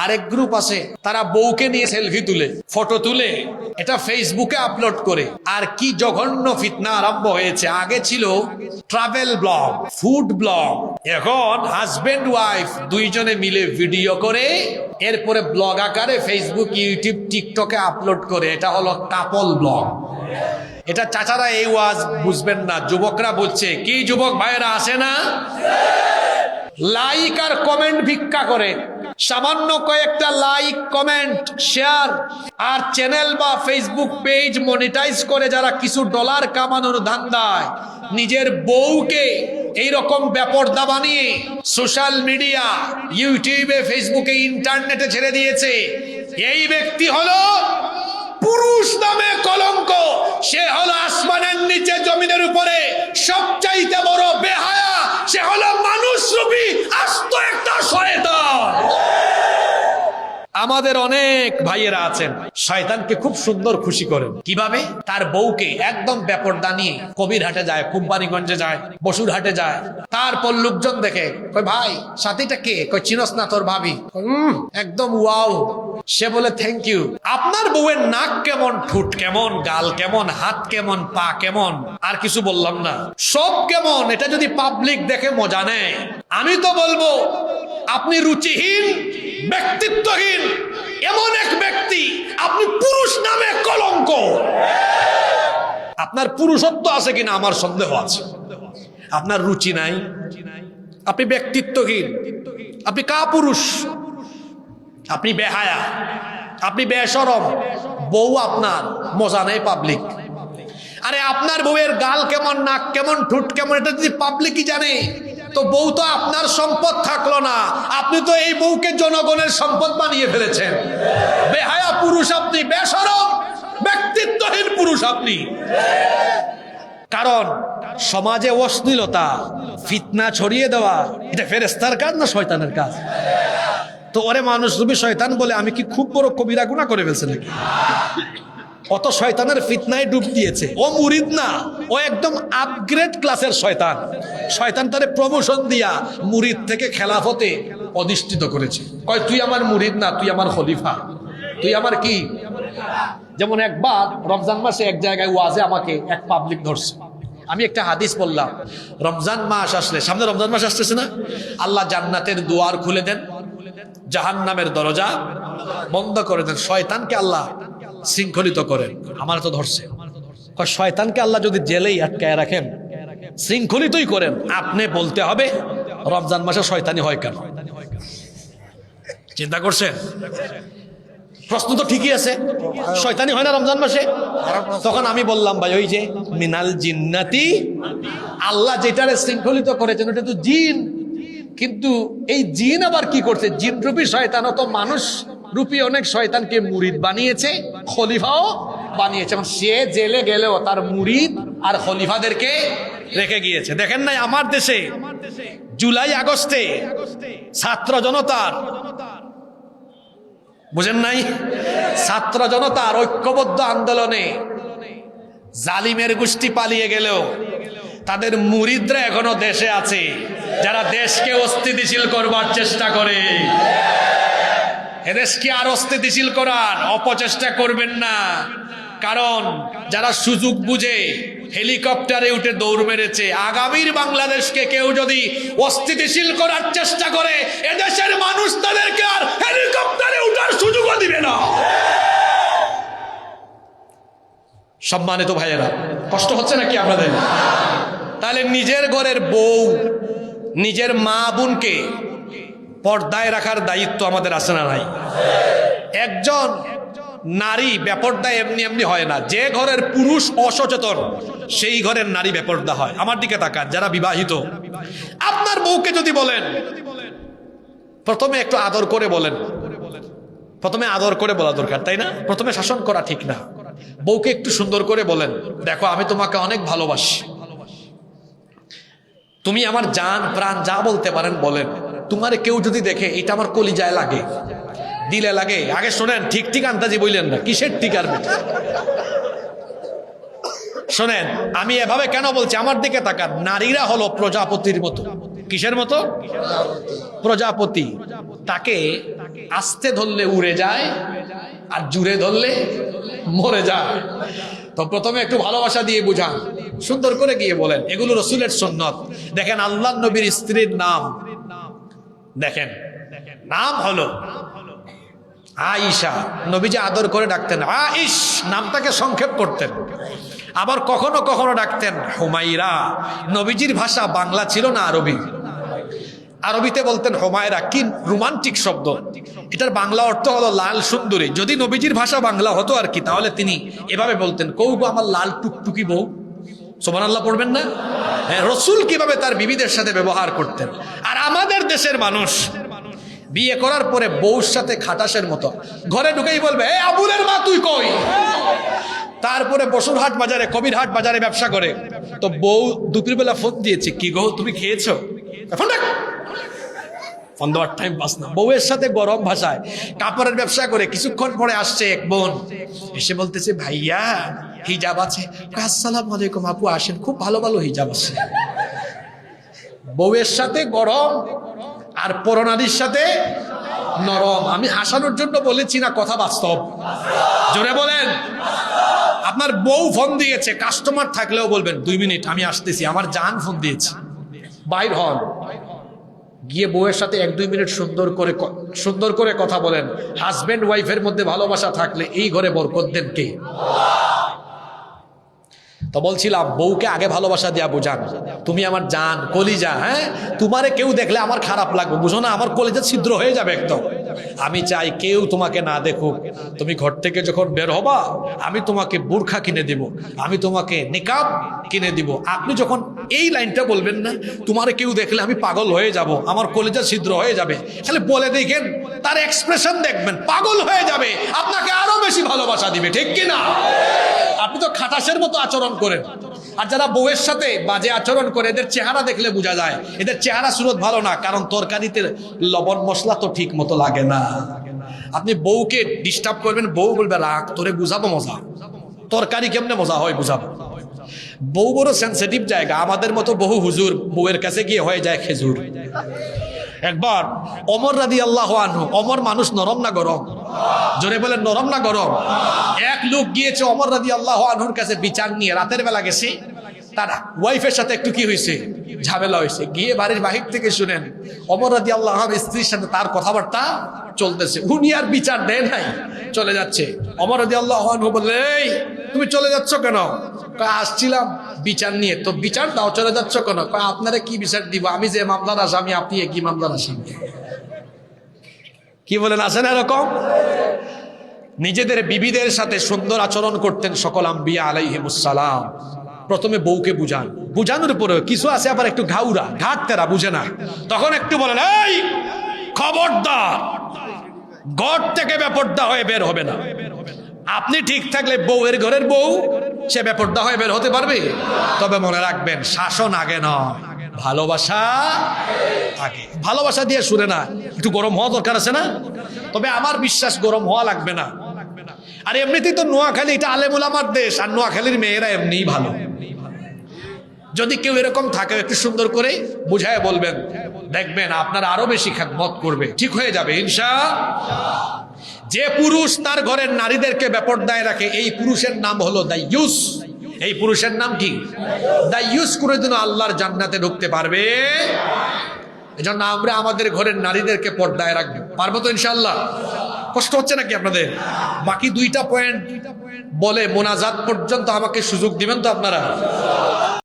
আরেক গ্রুপ আছে, তারা বউকে নিয়ে সেলফি তুলে, ফটো তুলে এটা ফেসবুকে আপলোড করে। আর কি জঘন্য ফিতনা আরম্ভ হয়েছে। আগে ছিল ট্রাভেল ব্লগ, ফুড ব্লগ, এখন হাজবেন্ড ওয়াইফ দুইজনে মিলে ভিডিও করে এরপরে ব্লগ আকারে ফেসবুক, ইউটিউব, টিকটকে আপলোড করে। এটা হলো কাপল ব্লগ। এটা চাচারা এই ওয়াজ বুঝবেন না, যুবকরা বলছে। কি যুবক ভাইয়েরা আসে না? লাইক আর কমেন্ট ভিক্ষা করে, সামান্য কয়েকটা লাইক, কমেন্ট, শেয়ার আর চ্যানেল বা ফেসবুক পেজ মনিটাইজ করে যারা কিছু ডলার কামানোর ধান্দায় নিজের বউকে এইরকম বেপরদা বানিয়ে সোশ্যাল মিডিয়া, ইউটিউবে, ফেসবুকে, ইন্টারনেটে ছেড়ে দিয়েছে, এই ব্যক্তি হলো পুরুষ নামে কলঙ্ক। সে হলো আসমানের নিচে জমিনের উপরে সবচাইতে বড় বেহায়া। সে হলো মানুষরূপী আস্ত একটা শয়তান। আমাদের অনেক ভাইয়েরা আছেন শয়তানকে খুব সুন্দর খুশি করেন। কিভাবে? তার বউকে একদম বেপরদা নিয়ে কবিরহাটে যায়, কোম্পানিগঞ্জে যায়, বসুরহাটে যায়। তারপর লোকজন দেখে, কই ভাই সাথীটা কে? কই চিনস না তোর ভাবি? একদম ওয়াও। সে বলে থ্যাংক ইউ। আপনার বউয়ের নাক কেমন, ঠোঁট কেমন, গাল কেমন, হাত কেমন, পা কেমন, আর কিছু বললাম না, সব কেমন, এটা যদি পাবলিক দেখে মজা নেয়, আমি তো বলবো আপনি রুচিহীন, ব্যক্তিত্বহীন এমন এক ব্যক্তি। আপনি পুরুষ নামে কলঙ্ক। আপনার পুরুষত্ব আছে কিনা আমার সন্দেহ আছে। আপনার রুচি নাই, আপনি ব্যক্তিত্বহীন, আপনি কাপুরুষ, আপনি বেহায়া, আপনি বেশরম। বউ আপনার মজা নেই পাবলিক। আরে আপনার বউয়ের গাল কেমন, নাক কেমন, ঠোঁট কেমন, এটা যদি পাবলিকই জানে তো বউ তো আপনার সম্পদ থাকলো না। আপনি তো এই বউকে জনগণের সম্পদ বানিয়ে ফেলেছেন। বেহায়া পুরুষ আপনি, বেশরম, ব্যক্তিত্বহীন পুরুষ আপনি। কারণ সমাজে অশ্লীলতা, ফিতনা ছড়িয়ে দেওয়া, এটা ফেরেশতার কাজ না শয়তানের কাজ? তো ওরে মানুষ রূপী শয়তান বলে আমি কি খুব বড় কবিরা গুনাহ করে ফেলছে নাকি? অত শয়তানের ফিতনায় ডুব দিয়েছে। ও মুরিদ না, ও একদম আপগ্রেড ক্লাসের শয়তান। শয়তান তারে প্রমোশন দিয়া মুরিদ থেকে খেলাফতে অধিষ্ঠিত করেছে। কয় তুই আমার মুরিদ না, তুই আমার খলিফা, তুই আমার কি। যেমন একবার রমজান মাসে এক জায়গায় ওয়াজে আমাকে এক পাবলিক ধরছে। আমি একটা হাদিস বললাম, রমজান মাস আসলে, সামনে রমজান মাস আসতেছে না, আল্লাহ জান্নাতের দুয়ার খুলে দেন, জাহান্নামের দরজা বন্ধ করে দেন, শয়তানকে আল্লাহ শৃঙ্খলিত করেন। আমার তো ধরছে, শয়তানকে আল্লাহ যদি জেলেই আটকায় রাখেন, শৃঙ্খলিতই করেন, আপনি বলতে হবে রমজান মাসে শয়তানি হয় কেন? চিন্তা করছেন? প্রশ্ন তো ঠিকই আছে, শয়তানি হয় না রমজান মাসে? তখন আমি বললাম ভাই ওই যে মিনাল জিন্নাতি, আল্লাহ যেটারে শৃঙ্খলিত করেছেন ওটা তো জিন। কিন্তু এই জিন আবার কি করছে? জিন রূপী শয়তান তো মানুষ রূপী অনেক শয়তানকে মুরিদ বানিয়েছে, খলিফাও বানিয়েছে। সে জেলে গেলেও তার মুরিদ আর খলিফাদেরকে রেখে গিয়েছে। দেখেন নাই আমার দেশে জুলাই আগস্টে ছাত্র জনতার, বুঝেন নাই, ছাত্র জনতার ঐক্যবদ্ধ আন্দোলনে জালিমের গোষ্ঠী পালিয়ে গেলেও তাদের মুরিদরা এখনো দেশে আছে, যারা দেশকে অস্থিতিশীল করবার চেষ্টা করে। এদেশকে আর অস্থিতিশীল করার অপচেষ্টা করবেন না। কারণ যারা সুযোগ বুঝে হেলিকপ্টারে উঠে দৌড় মেরেছে, আগামীর বাংলাদেশকে কেউ যদি অস্থিতিশীল করার চেষ্টা করে, এদেশের মানুষ তাদেরকে আর হেলিকপ্টারে উঠার সুযোগও দিবে না। সম্মানিত ভাইয়েরা, কষ্ট হচ্ছে নাকি আপনাদের? তাহলে নিজের ঘরের বউ, নিজের মা বোনকে পর্দায় রাখার দায়িত্ব আমাদের আছে না নাই? একজন নারী বেপর্দা এমনি এমনি হয় না। যে ঘরের পুরুষ অসচেতন সেই ঘরের নারী বেপর্দা হয়। আমার দিকে তাকান যারা বিবাহিত, আপনার বউকে যদি বলেন, প্রথমে একটু আদর করে বলেন। প্রথমে আদর করে বলা দরকার, তাই না? প্রথমে শাসন করা ঠিক না। বউকে একটু সুন্দর করে বলেন, দেখো আমি তোমাকে অনেক ভালোবাসি, তুমি আমার জান প্রাণ, যা বলতে পারেন বলেন। তোমার কেউ যদি দেখে এটা আমার কলিজায় লাগে, দিলে লাগে। আগে শোনেন, ঠিক ঠিক আন্দাজি বললেন না, কিসের ঠিক আর বেটা। শোনেন আমি এভাবে কেন বলছি, আমার দিকে তাকান। নারীরা হলো প্রজাপতির মতো। কিসের মতো? প্রজাপতি। তাকে আস্তে ধরলে উড়ে যায় আর জুড়ে ধরলে মরে যায়। তো প্রথমে একটু ভালোবাসা দিয়ে বুঝান, সুন্দর করে গিয়ে বলেন এগুলো রসুলের সুন্নত। দেখেন আল্লাহ নবীর স্ত্রীর নাম, দেখেন নাম হলো আয়েশা। নবীজি আদর করে ডাকতেন আইশ, নামটাকে সংক্ষেপ করতেন। আবার কখনো কখনো ডাকতেন হুমাইরা। নবীজির ভাষা বাংলা ছিল না আরবি, আরবিতে বলতেন হুমায়রা। কি রোমান্টিক শব্দ, এটার বাংলা অর্থ হলো লাল সুন্দরী। যদি নবীজির ভাষা বাংলা হতো আর কি, তাহলে তিনি এভাবে বলতেন কৌ গো আমার লাল টুকটুকি বউ। সুবহানাল্লাহ পড়বেন না? হ্যাঁ, রসুল কিভাবে তার বিবিদের সাথে ব্যবহার করতেন। আর আমাদের দেশের মানুষ বিয়ে করার পরে বউর সাথে খাটাসের মতো, ঘরে ঢুকেই বলবে এ আবুলের মা তুই কই। তারপরে বসুরহাট বাজারে, কবিরহাট বাজারে ব্যবসা করে। তো বউ দুপুরবেলা ফোন দিয়েছে, কি গো তুমি খেয়েছো? ফোন দেওয়ার টাইম পাস না। বউয়ের সাথে গরম ভাষায় কাপড়ের ব্যবসা করে। কিছুক্ষণ পরে আসছে এক বোন, এসে বলতেছে ভাইয়া হিজাব আছে? আসসালামু আলাইকুম আপু, আসেন, খুব ভালো ভালো হিজাব আছে। বউয়ের সাথে গরম আর পরনারীর সাথে নরম। আমি হাসানোর জন্য বলেছি না, কথা বাস্তব। জোরে বলেন। আপনার বউ ফোন দিয়েছে, কাস্টমার থাকলেও বলবেন 2 মিনিট আমি আসতেছি, আমার জান ফোন দিয়েছে, বাইর হন। গিয়ে বউয়ের সাথে 1-2 মিনিট সুন্দর করে কথা বলেন। হাজবেন্ড ওয়াইফের মধ্যে ভালোবাসা থাকলে এই ঘরে বরকত দেন কে? তো বলছিলাম বউকে আগে ভালোবাসা দিয়া বুঝান, তুমি আমার জান কলিজা। হ্যাঁ, তোমারে কেউ দেখলে আমার খারাপ লাগবে, বুঝো না, আমার কলিজা ছিদ্র হয়ে যাবে একদম। আমি চাই কেউ তোমাকে না দেখুক। তুমি ঘর থেকে যখন বের হবা আমি তোমাকে বোরখা কিনে দিব, আমি তোমাকে নিকাব কিনে দিব। আপনি যখন এই লাইনটা বলবেন না, তোমারে কেউ দেখলে আমি পাগল হয়ে যাব, আমার কলিজা ছিদ্র হয়ে যাবে, খালি বলে দেখেন, তার এক্সপ্রেশন দেখবেন, পাগল হয়ে যাবে, আপনাকে আরো বেশি ভালোবাসা দিবে। ঠিক কিনা? আপনি তো খাটাসের মতো আচরণ করেন। আর যারা বউয়ের সাথে বাজে আচরণ করে, এদের চেহারা দেখলে বোঝা যায় এদের চেহারা সুরত ভালো না, কারণ তরকারিতে লবণ মশলা তো ঠিক মতো লাগে না। আপনি বউকে ডিস্টার্ব করবেন, বউ বলবে রাখ, তোরে বুঝাবো মজা, তরকারি কেমনে মজা হয় বুঝাবো। বউ বড় সেন্সিটিভ জায়গা, আমাদের মতো বহু হুজুর বউয়ের কাছে গিয়ে হয়ে যায় খেজুর। একবার ওমর রাদিয়াল্লাহু আনহু, ওমর মানুষ নরম না গরম? জোরে বলেন নরম না গরম? এক লোক গিয়েছে ওমর রাদিয়াল্লাহু আনহুর কাছে বিচার নিয়ে, রাতের বেলা গেছে, তার ওয়াইফের সাথে একটু কি হয়েছে, ঝামেলা হয়েছে। গিয়ে বাড়ির বাহির থেকে শুনেন ওমর রাদিয়াল্লাহু আনহুর স্ত্রীর সাথে তার কথাবার্তা চলতেছে। উনি আর বিচার দেয় নাই, চলে যাচ্ছে। ওমর রাদিয়াল্লাহু আনহু বললেন এই তুমি চলে যাচ্ছ কেন? আসছিলাম বিচার নিয়ে। তো বিচার দাও, চলে যাচ্ছ কেন? আপনারা কি বিচার দিব, আমি যে মামলার আসামি, আপনি কি মামলার আসামি? কি বলেন, আসেন এরকম? নিজেদের বিবিদের সাথে সুন্দর আচরণ করতেন সকল আম্বিয়া আলাইহিমুস সালাম। প্রথমে বউকে বুঝান, বুঝানোর পরে কিছু আছে আবার একটু ঘাউরা, ঘাটতেরা, বুঝে না, তখন একটু বলেন এই খবরদার, ঘর থেকে বেপরদা হয়ে বের হবে না। আপনি ঠিক থাকলে বউয়ের ঘরের বউ সে বেপরদা হয়ে বের হতে পারবে? তবে মনে রাখবেন, শাসন আগে নয়, ভালোবাসা আগে। ভালোবাসা দিয়ে শুনে না, একটু গরম হওয়া দরকার আছে না? তবে আমার বিশ্বাস গরম হওয়া লাগবে না। আর এমনিতেই তো নোয়াখালী এটা আলেমুল আমার দেশ, আর নোয়াখালীর মেয়েরা এমনিই ভালো। যদি কেউ এরকম থাকে একটু সুন্দর করে বুঝায় বলবেন, দেখবেন আপনার আরো বেশি খেদমত করবে, ঠিক হয়ে যাবে ইনশাআল্লাহ। যে পুরুষ তার ঘরের নারীদেরকে বেপরদায় রাখে, এই পুরুষের নাম হলো দাইয়ুস। এই পুরুষের নাম কি? দাইয়ুস। কোনোদিনও আল্লাহর জান্নাতে ঢুকতে পারবে। এজন্য আমরা আমাদের ঘরের নারীদেরকে পর্দায় রাখবো, পারবো তো ইনশাআল্লাহ? কষ্ট হচ্ছে নাকি আপনাদের? বাকি 2টা পয়েন্ট বলে মোনাজাত পর্যন্ত আমাকে সুযোগ দিবেন তো আপনারা?